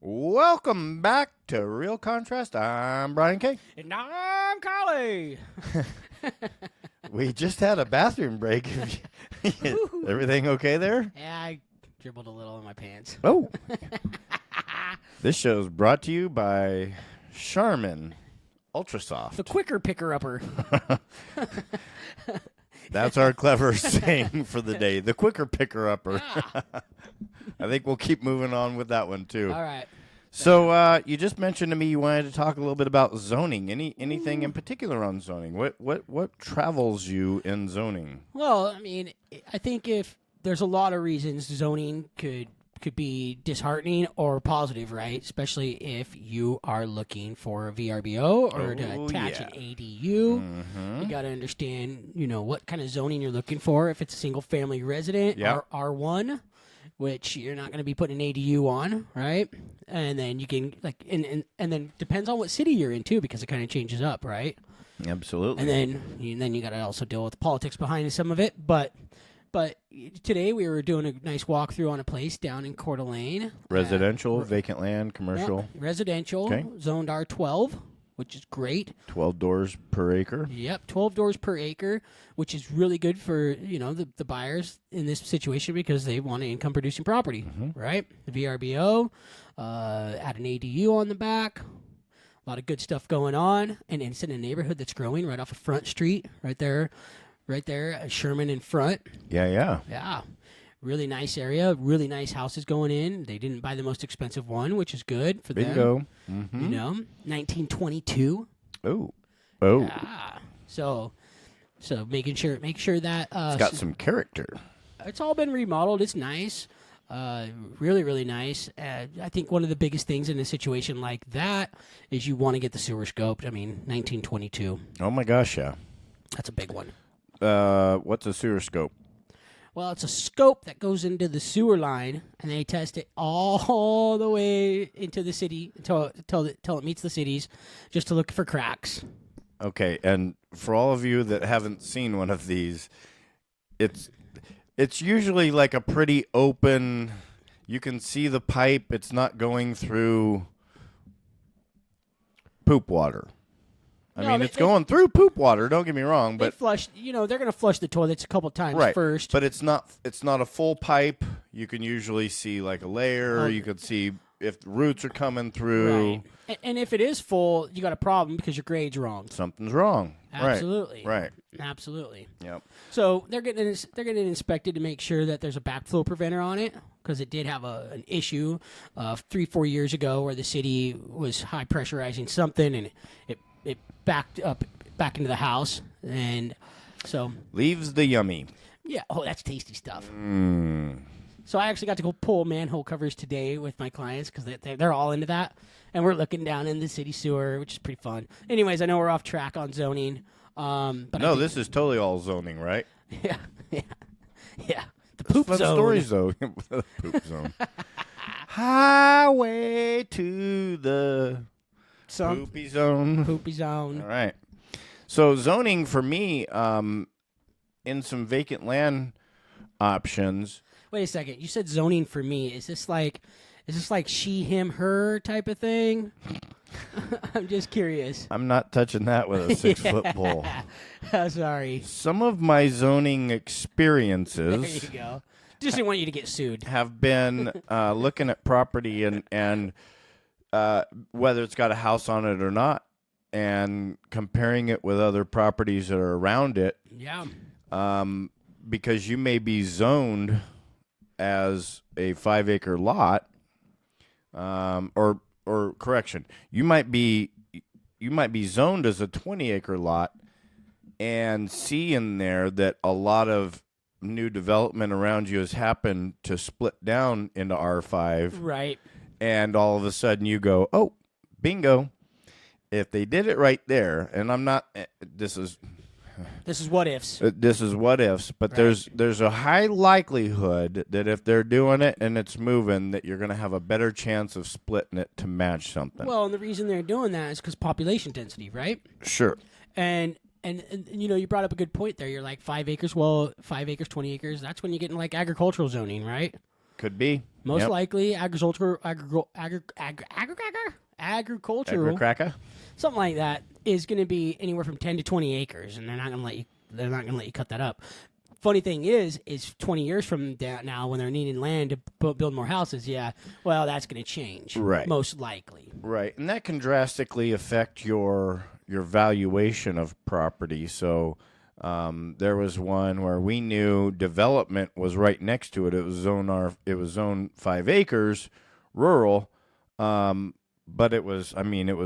Welcome back to Real Contrast. I'm Brian K. And I'm Collie. We just had a bathroom break. Everything okay there? Yeah, I dribbled a little in my pants. Oh. This show is brought to you by Charmin Ultra Soft. The quicker picker-upper. That's our clever saying for the day. The quicker picker-upper. Ah. I think we'll keep moving on with that one, too. All right. So you just mentioned to me you wanted to talk a little bit about zoning. Anything in particular on zoning? What travels you in zoning? Well, I mean, I think if there's a lot of reasons zoning could be disheartening or positive, right? Especially if you are looking for a VRBO or to attach an ADU. Mm-hmm. You got to understand, what kind of zoning you're looking for. If it's a single-family resident or R1, which you're not going to be putting an ADU on, right? And then you can and then depends on what city you're in too, because it kind of changes up, right? Absolutely. And then you got to also deal with the politics behind some of it. But today we were doing a nice walkthrough on a place down in Coeur d'Alene. Residential, vacant land, commercial. Residential, zoned R12, which is great. 12 doors per acre. Yep, 12 doors per acre, which is really good for, the buyers in this situation because they want an income-producing property, right? The VRBO, add an ADU on the back, a lot of good stuff going on, and it's in a neighborhood that's growing right off of Front Street, right there, Sherman in front. Yeah. Yeah. Really nice area, really nice houses going in. They didn't buy the most expensive one, which is good for Bingo. them. Mm-hmm. 1922. Oh. Yeah. So make sure that It's got some character. it's all been remodeled. It's nice. Really, really nice. I think one of the biggest things in a situation like that is you want to get the sewer scoped. I mean, 1922. Oh my gosh, yeah. That's a big one. What's a sewer scope? Well, it's a scope that goes into the sewer line, and they test it all the way into the city until it meets the cities, just to look for cracks. Okay, and for all of you that haven't seen one of these, it's usually like a pretty open. You can see the pipe. It's not going through poop water. It's going through poop water. Don't get me wrong, but they flush. They're going to flush the toilets a couple times first. But it's not a full pipe. You can usually see like a layer. You could see if the roots are coming through. Right. And if it is full, you got a problem because your grade's wrong. Something's wrong. Absolutely. Right. Absolutely. Yep. So they're getting inspected to make sure that there's a backflow preventer on it, because it did have an issue 3-4 years ago where the city was high pressurizing something and it backed back into the house, and so Leaves the yummy. Yeah. Oh, that's tasty stuff. Mm. So I actually got to go pull manhole covers today with my clients because they're all into that, and we're looking down in the city sewer, which is pretty fun. Anyways, I know we're off track on zoning. But no, this is totally all zoning, right? Yeah. The poop fun zone. Stories though. The poop zone. Highway to the poopy zone. Poopy zone. All right. So zoning for me, in some vacant land options. Wait a second. You said zoning for me. Is this like she, him, her type of thing? I'm just curious. I'm not touching that with a 6-foot pole. Sorry. Some of my zoning experiences. There you go. Just didn't want you to get sued. Have been looking at property and whether it's got a house on it or not, and comparing it with other properties that are around it. Yeah. Because you may be zoned as a 5-acre lot, or correction, you might be zoned as a 20-acre lot, and see in there that a lot of new development around you has happened to split down into R5. Right. And all of a sudden you go, oh, bingo. If they did it right there, and I'm not, this is what ifs. This is what ifs, but right. there's a high likelihood that if they're doing it and it's moving, that you're going to have a better chance of splitting it to match something. Well, and the reason they're doing that is because population density, right? Sure. And you brought up a good point there. You're like 5 acres. Well, 5 acres, 20 acres. That's when you're getting like agricultural zoning, right? Could be. Most Yep. likely agricultural, Cracker. something like that is going to be anywhere from 10 to 20 acres, and they're not going to let you. They're not going to let you cut that up. Funny thing is 20 years from now, when they're needing land to build more houses, well, that's going to change, Right. most likely. Right, and that can drastically affect your valuation of property. So there was one where we knew development was right next to it. It was zone 5 acres, rural, but it was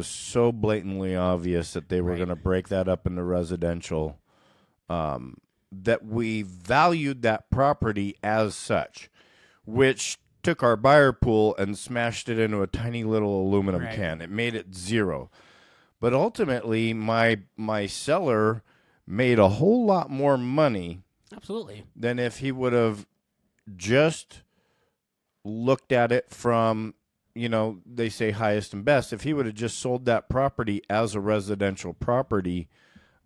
so blatantly obvious that they were going to break that up into residential. That we valued that property as such, which took our buyer pool and smashed it into a tiny little aluminum can. It made it zero. But ultimately, my seller made a whole lot more money Absolutely. than if he would have just looked at it from, they say highest and best. If he would have just sold that property as a residential property,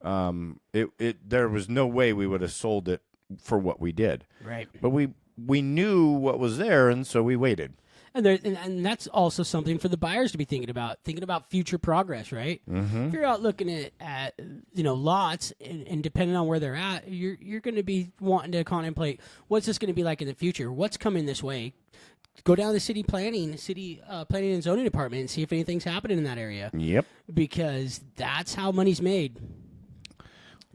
there was no way we would have sold it for what we did. Right. But we knew what was there, and so we waited. And that's also something for the buyers to be thinking about future progress, right? Mm-hmm. If you're out looking at lots and depending on where they're at, you're going to be wanting to contemplate what's this going to be like in the future, what's coming this way. Go down to the city planning and zoning department and see if anything's happening in that area. Yep. Because that's how money's made.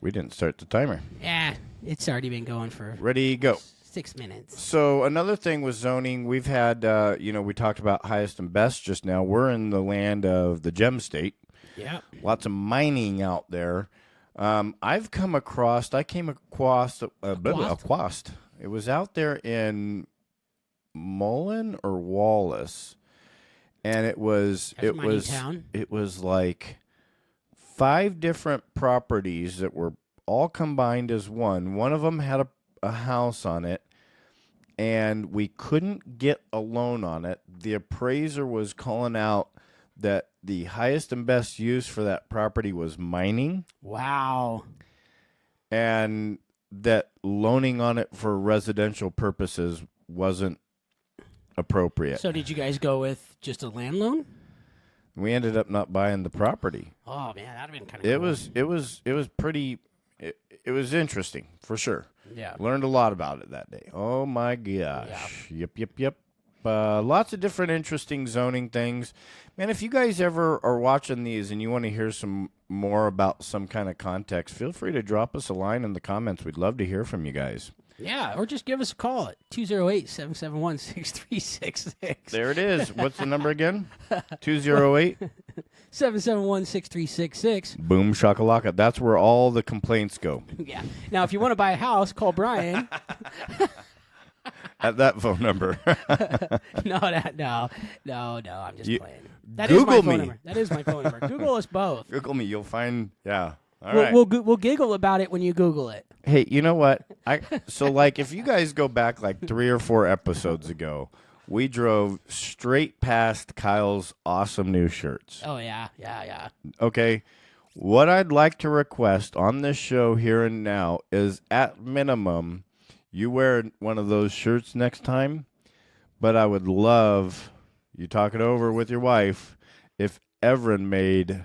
We didn't start the timer. Yeah, it's already been going for Ready, go. 6 minutes. So another thing with zoning, we've had, we talked about highest and best just now. We're in the land of the gem state. Yeah. Lots of mining out there. I came across Aquast. It was out there in Mullen or Wallace, and it was town. It was like 5 different properties that were all combined as one. One of them had a house on it, and we couldn't get a loan on it. The appraiser was calling out that the highest and best use for that property was mining. Wow. And that loaning on it for residential purposes wasn't appropriate. So did you guys go with just a land loan? We ended up not buying the property. Oh man, that'd have been kind of cool. It was pretty it was interesting for sure. Yeah. Learned a lot about it that day. Oh my gosh. Yeah. Yep. Lots of different interesting zoning things. Man, if you guys ever are watching these and you want to hear some more about some kind of context, feel free to drop us a line in the comments. We'd love to hear from you guys. Yeah, or just give us a call at 208-771-6366. There it is. What's the number again? 208? 771-6366. Boom shakalaka. That's where all the complaints go. Yeah. Now, if you want to buy a house, call Brian. At that phone number. No, I'm just playing. That Google is my phone me. number. That is my phone number. Google us both. Google me. You'll find, yeah. All right. We'll giggle about it when you Google it. Hey, you know what? If you guys go back like 3 or 4 episodes ago, we drove straight past Kyle's awesome new shirts. Oh, yeah. Okay. What I'd like to request on this show here and now is, at minimum, you wear one of those shirts next time, but I would love, you talk it over with your wife, if Everin made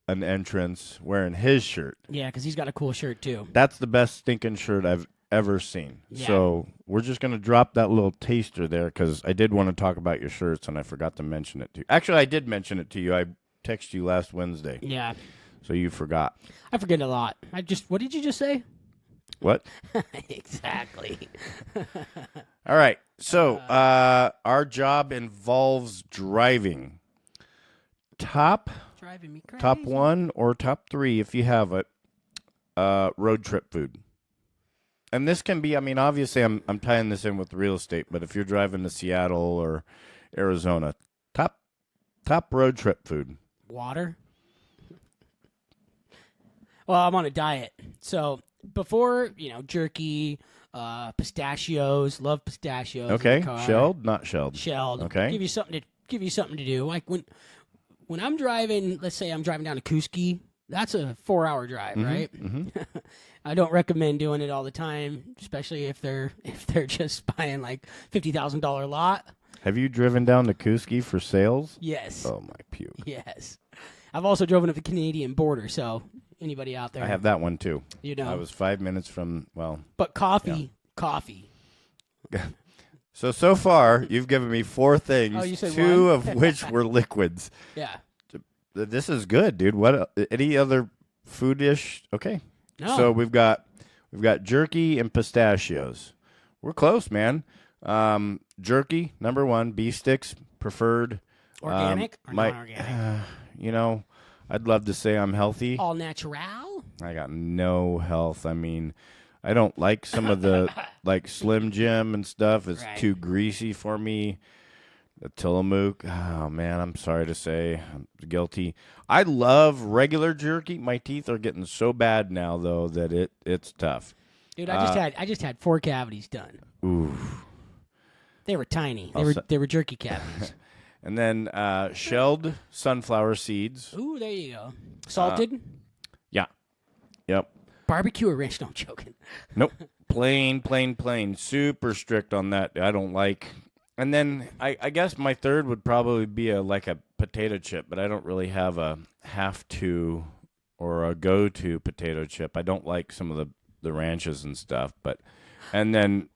an entrance wearing his shirt. Yeah, because he's got a cool shirt, too. That's the best stinking shirt I've ever seen. Yeah. So we're just going to drop that little taster there, because I did want to talk about your shirts, and I forgot to mention it to you. Actually, I did mention it to you. I texted you last Wednesday. Yeah. So you forgot. I forget a lot. What did you just say? What? Exactly. All right. So our job involves driving. Driving me crazy. Top 1 or top 3, if you have it, road trip food. And this can be, obviously I'm tying this in with real estate, but if you're driving to Seattle or Arizona, top road trip food. Water. Well, I'm on a diet. So before, jerky, pistachios, love pistachios. Okay. In the car. Shelled, not shelled. Shelled. Okay. Give you something to do. Like when I'm driving, let's say I'm driving down to Kuski, that's a 4-hour drive, right? Mm-hmm. I don't recommend doing it all the time, especially if they're just buying like $50,000 lot. Have you driven down to Kuski for sales? Yes. Oh, my puke. Yes. I've also driven up the Canadian border, so anybody out there. I have that one, too. You know. I was 5 minutes from, But coffee. So far, you've given me 4 things, Oh, you said 2 one? of which were liquids. Yeah. This is good, dude. What? Any other food dish? Okay. No. So we've got jerky and pistachios. We're close, man. Jerky, number 1. Beef sticks, preferred. Organic or non-organic? I'd love to say I'm healthy. All natural? I got no health. I mean, I don't like some of the like Slim Jim and stuff. It's too greasy for me. The Tillamook. Oh man, I'm sorry to say, I'm guilty. I love regular jerky. My teeth are getting so bad now though that it's tough. Dude, I just had 4 cavities done. Ooh. They were tiny. They were jerky cavities. And then shelled sunflower seeds. Ooh, there you go. Salted? Yeah. Yep. Barbecue or ranch? No, I'm joking. Nope. Plain. Super strict on that. I don't like. And then I guess my third would probably be like a potato chip, but I don't really have a have to or a go-to potato chip. I don't like some of the ranches and stuff. And then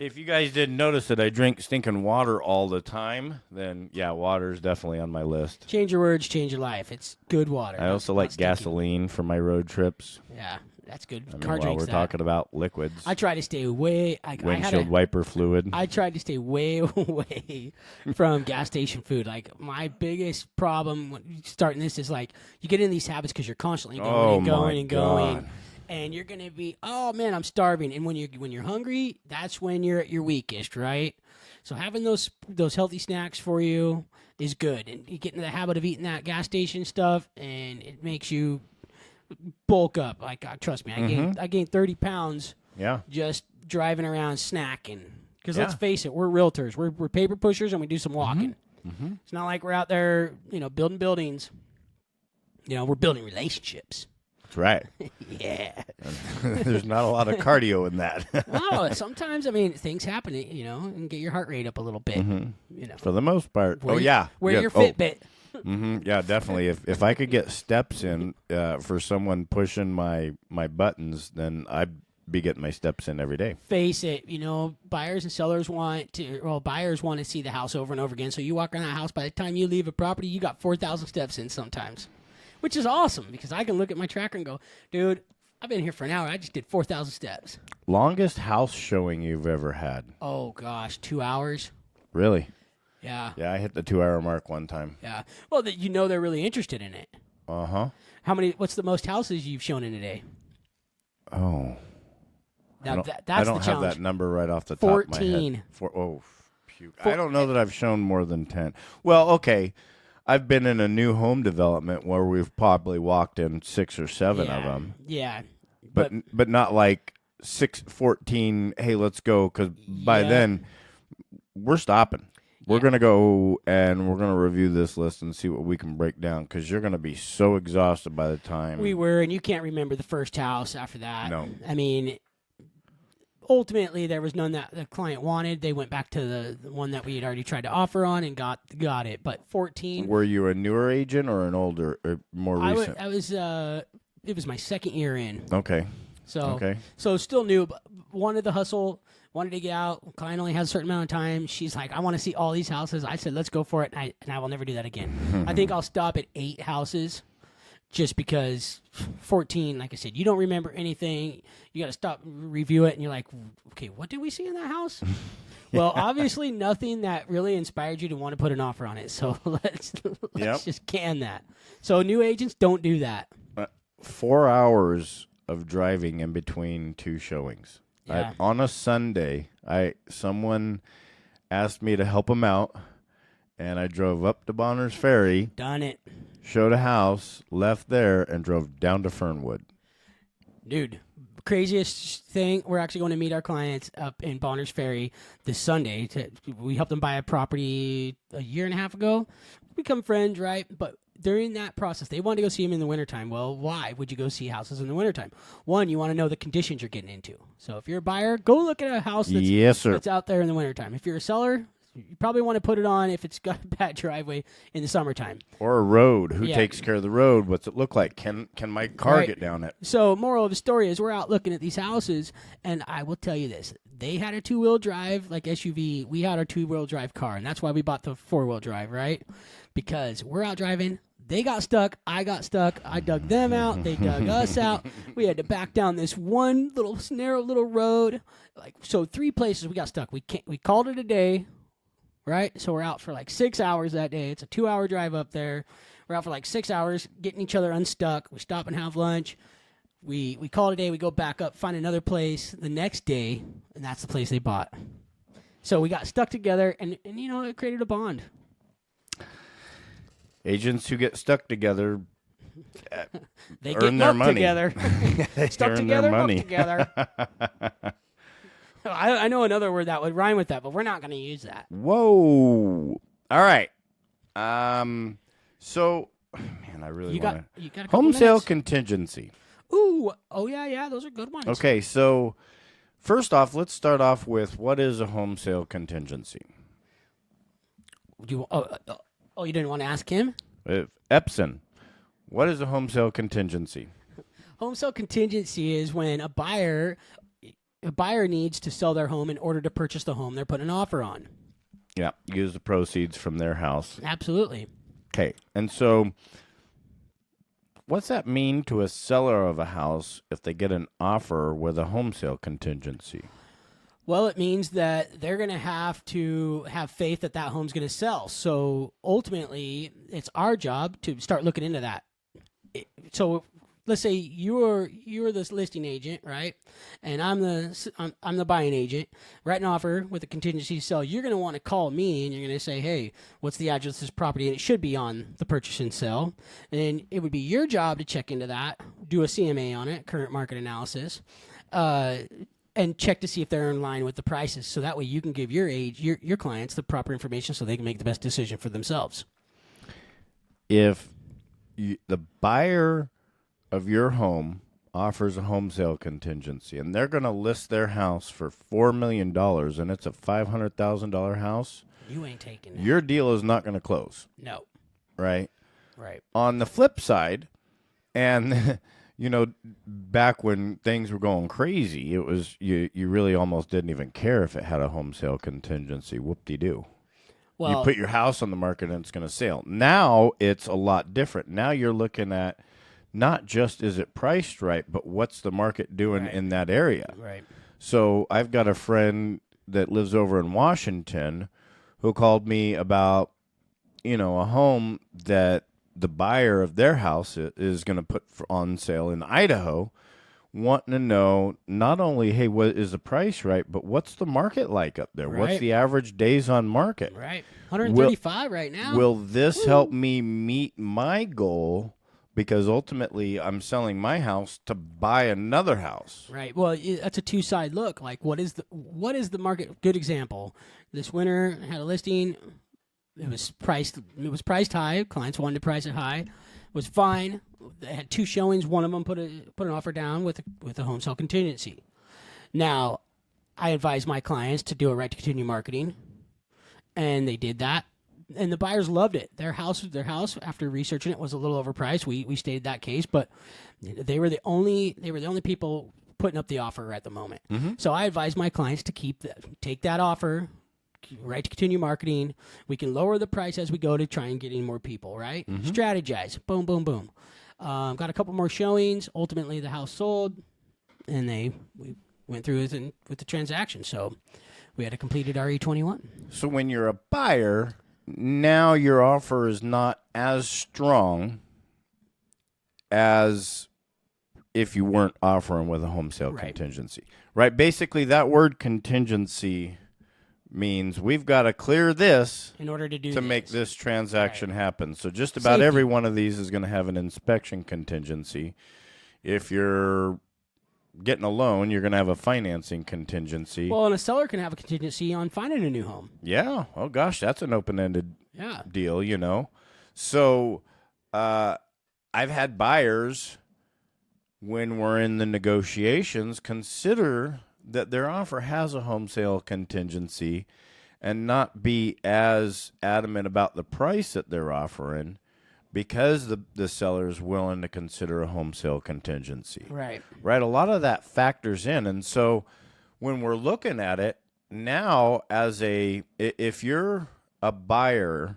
if you guys didn't notice that I drink stinking water all the time, then yeah, water is definitely on my list. Change your words, change your life. It's good water. I also like gasoline for my road trips. Yeah, that's good. I mean, Car while drinks we're that. talking about liquids. I try to stay way. Windshield wiper fluid. I tried to stay way away from gas station food. Like my biggest problem when starting this is like you get in these habits because you're constantly going going. And you're gonna be, oh man, I'm starving. And when you're hungry, that's when you're at your weakest, right? So having those healthy snacks for you is good, and you get into the habit of eating that gas station stuff, and it makes you bulk up. Like trust me, I gained 30 pounds. Yeah. Just driving around snacking. Because let's face it, we're realtors. We're paper pushers, and we do some walking. Mm-hmm. It's not like we're out there, building buildings. We're building relationships. That's right. Yeah. There's not a lot of cardio in that. Well, sometimes, things happen, and get your heart rate up a little bit, For the most part. Wear Yeah, your Fitbit. Yeah, definitely. If I could get steps in for someone pushing my buttons, then I'd be getting my steps in every day. Face it, buyers and sellers buyers want to see the house over and over again. So you walk around that house, by the time you leave a property, you got 4,000 steps in sometimes. Which is awesome because I can look at my tracker and go, dude, I've been here for an hour. I just did 4,000 steps. Longest house showing you've ever had? Oh, gosh, 2 hours. Really? Yeah. Yeah, I hit the 2-hour mark one time. Yeah. Well, they're really interested in it. Uh-huh. What's the most houses you've shown in a day? Oh. Now, that's I don't the have challenge. that number right off the top of my head. 14. I don't know that I've shown more than 10. Well, okay. I've been in a new home development where we've probably walked in 6 or 7 of them. Yeah. But not like 14, hey, let's go, because by then we're stopping. We're going to go and we're going to review this list and see what we can break down because you're going to be so exhausted by the time. We were, and you can't remember the first house after that. No. Ultimately, there was none that the client wanted. They went back to the one that we had already tried to offer on and got it. But 14. Were you a newer agent or an older or more recent? It was my second year in. Okay. So still new, but wanted the hustle, wanted to get out. Client only has a certain amount of time. She's like, I want to see all these houses. I said, let's go for it, and I will never do that again. I think I'll stop at 8 houses. Just because 14, like I said, you don't remember anything. You got to stop, review it, and you're like, okay, what did we see in that house? Well, obviously nothing that really inspired you to want to put an offer on it. So let's just can that. So new agents, don't do that. 4 hours of driving in between 2 showings. Yeah. On a Sunday, someone asked me to help them out, and I drove up to Bonner's Ferry. Done it. Showed a house, left there, and drove down to Fernwood. Dude, craziest thing, we're actually going to meet our clients up in Bonner's Ferry this Sunday. We helped them buy a property a year and a half ago. We become friends, right? But during that process, they wanted to go see them in the wintertime. Well, why would you go see houses in the wintertime? One, you want to know the conditions you're getting into. So if you're a buyer, go look at a house that's out there in the wintertime. If you're a seller, You probably want to put it on if it's got a bad driveway in the summertime. Or a road. Who Yeah. takes care of the road? What's it look like? Can my car Right. get down it? So, moral of the story is we're out looking at these houses, and I will tell you this. They had a two-wheel drive, like SUV. We had our two-wheel drive car, and that's why we bought the four-wheel drive, right? Because we're out driving. They got stuck. I got stuck. I dug them out. They dug us out. We had to back down this one little narrow little road. So 3 places we got stuck. We called it a day, right? So we're out for like 6 hours that day. It's a 2-hour drive up there. We're out for like 6 hours getting each other unstuck. We stop and have lunch. We call it a day. We go back up, find another place the next day, and that's the place they bought. So we got stuck together, and it created a bond. Agents who get stuck together They earn get their work money. Together. Stuck earn together, their work money. together. I know another word that would rhyme with that, but we're not going to use that. Whoa. All right. So, man, I really You want got a to. couple Home sale minutes? contingency. Ooh, oh yeah, those are good ones. Okay, so first off, let's start off with what is a home sale contingency? You didn't want to ask him? Epson, what is a home sale contingency? Home sale contingency is when a buyer needs to sell their home in order to purchase the home they're putting an offer on. Yeah, use the proceeds from their house. Absolutely. Okay, and so what's that mean to a seller of a house if they get an offer with a home sale contingency? Well, it means that they're going to have to have faith that that home's going to sell. So ultimately, it's our job to start looking into that. So let's say you're this listing agent, right? And I'm the buying agent. Write an offer with a contingency to sell. You're going to want to call me and you're going to say, "Hey, what's the address of this property?" And it should be on the purchase and sell. And it would be your job to check into that, do a CMA on it, current market analysis, and check to see if they're in line with the prices. So that way you can give your clients the proper information so they can make the best decision for themselves. If the buyer of your home offers a home sale contingency and they're going to list their house for $4 million and it's a $500,000 house, You ain't taking it. your deal is not going to close, No. right? Right. On the flip side, and back when things were going crazy, it was you really almost didn't even care if it had a home sale contingency. Whoop-de-doo. Well, You put your house on the market and it's going to sell. Now it's a lot different. Now you're looking at not just is it priced right, but what's the market doing Right. in that area. right. So I've got a friend that lives over in Washington who called me about, a home that the buyer of their house is going to put on sale in Idaho, wanting to know not only, hey, what is the price right, but what's the market like up there? What's Right. the average days on market? Right. 135 right now. Will this help me meet my goal? Because ultimately, I'm selling my house to buy another house. Right. Well, that's a two-side look. Like, what is the market? Good example. This winter had a listing. It was priced high. Clients wanted to price it high. It was fine. They had 2 showings. One of them put an offer down with a home sale contingency. Now, I advise my clients to do a right to continue marketing, and they did that. And the buyers loved it. Their house, after researching it, was a little overpriced. We stated that case, but they were the only people putting up the offer at the moment. Mm-hmm. So I advise my clients to take that offer, right to continue marketing. We can lower the price as we go to try and get in more people, right? Mm-hmm. Strategize. Boom, boom, boom. Got a couple more showings. Ultimately, the house sold, and we went through with the transaction. So we had completed our E21. So when you're a buyer, now your offer is not as strong as if you weren't offering with a home sale Right. contingency. Right? Basically, that word contingency means we've got to clear this In order to do to make this transaction happen. So just about Safety. every one of these is going to have an inspection contingency. If you're getting a loan, you're going to have a financing contingency. Well, and a seller can have a contingency on finding a new home. Yeah. Oh, gosh, that's an open-ended Yeah. deal, So I've had buyers, when we're in the negotiations, consider that their offer has a home sale contingency, and not be as adamant about the price that they're offering because the seller is willing to consider a home sale contingency. Right. Right? A lot of that factors in. And so when we're looking at it now if you're a buyer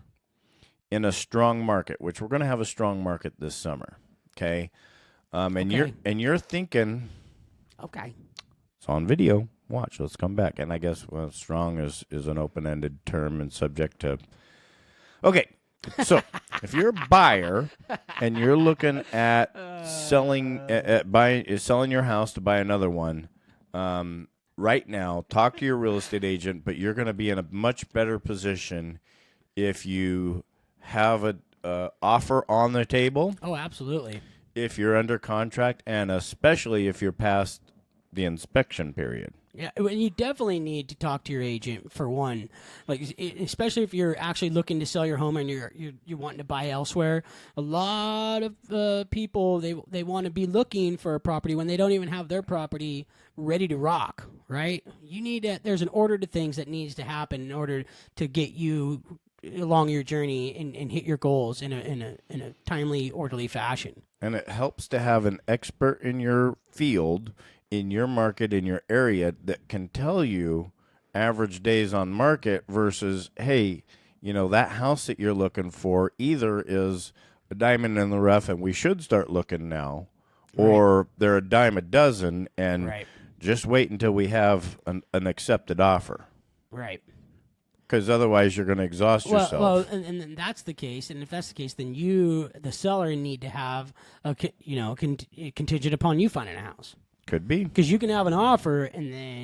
in a strong market, which we're going to have a strong market this summer, okay? Okay. You're thinking, Okay. it's on video. Watch, let's come back. And I guess strong is an open-ended term and subject to. Okay, so if you're a buyer and you're looking at selling your house to buy another one, right now, talk to your real estate agent. But you're going to be in a much better position if you have a offer on the table, Oh, absolutely. if you're under contract, and especially if you're past the inspection period. Yeah, and you definitely need to talk to your agent for one, like especially if you're actually looking to sell your home and you're wanting to buy elsewhere. A lot of people they want to be looking for a property when they don't even have their property ready to rock. Right? You need to, there's an order to things that needs to happen in order to get you along your journey and hit your goals in a timely, orderly fashion. And it helps to have an expert in your field, in your market, in your area, that can tell you average days on market versus, hey, that house that you're looking for either is a diamond in the rough and we should start looking now, or they're a dime a dozen and just wait until we have an accepted offer. Right. Because otherwise you're going to exhaust yourself. Well, and that's the case. And if that's the case, then you, the seller, need to have contingent upon you finding a house. Could be. Because you can have an offer and then